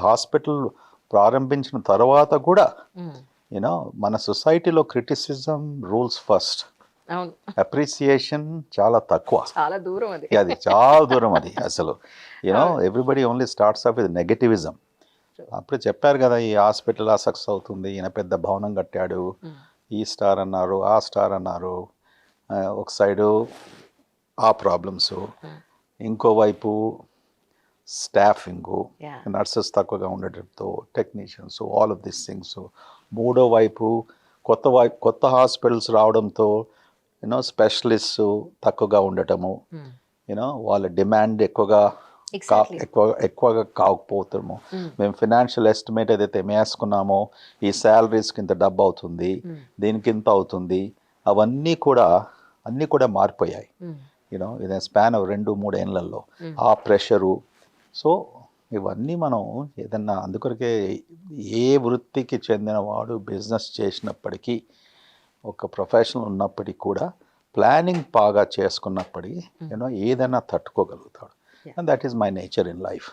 Hospital ప్రారంభించిన తర్వాత కూడా యూనో మన సొసైటీలో క్రిటిసిజం రూల్స్ ఫస్ట్, అవును, అప్రిసియేషన్ చాలా తక్కువ. చాలా దూరం అది. అది చాలా దూరం అది అసలు. You know everybody only starts of with negativism. అప్పుడు చెప్పారు కదా, ఈ హాస్పిటల్ సక్సెస్ అవుతుంది, ఈయన పెద్ద భవనం కట్టాడు, ఈ స్టార్ అన్నారు, ఆ స్టార్ అన్నారు. ఒక సైడు ఆ ప్రాబ్లమ్స్, ఇంకోవైపు స్టాఫింగు, Yeah. నర్సెస్ తక్కువగా ఉండటంతో, technicians, all of this things. మూడో వైపు కొత్త హాస్పిటల్స్ రావడంతో యూనో స్పెషలిస్ట్ తక్కువగా ఉండటము, యూనో వాళ్ళ డిమాండ్ Exactly. ఎక్కువగా కాకపోతాము. మేము ఫినాన్షియల్ ఎస్టిమేట్ ఏదైతే వేసుకున్నామో, ఈ శాలరీస్కి ఇంత డబ్బు అవుతుంది, దీనికి ఇంత అవుతుంది, అవన్నీ కూడా మారిపోయాయి. యూనో ఇదే స్పాన్ 2-3 ఏళ్లలో ఆ ప్రెషరు. సో ఇవన్నీ మనం ఏదన్నా, అందుకొరకే ఏ వృత్తికి చెందినవాడు బిజినెస్ చేసినప్పటికీ, ఒక ప్రొఫెషనల్ ఉన్నప్పటికీ కూడా ప్లానింగ్ బాగా చేసుకున్నప్పటికీ యూనో ఏదైనా తట్టుకోగలుగుతాడు. And that is my nature in life.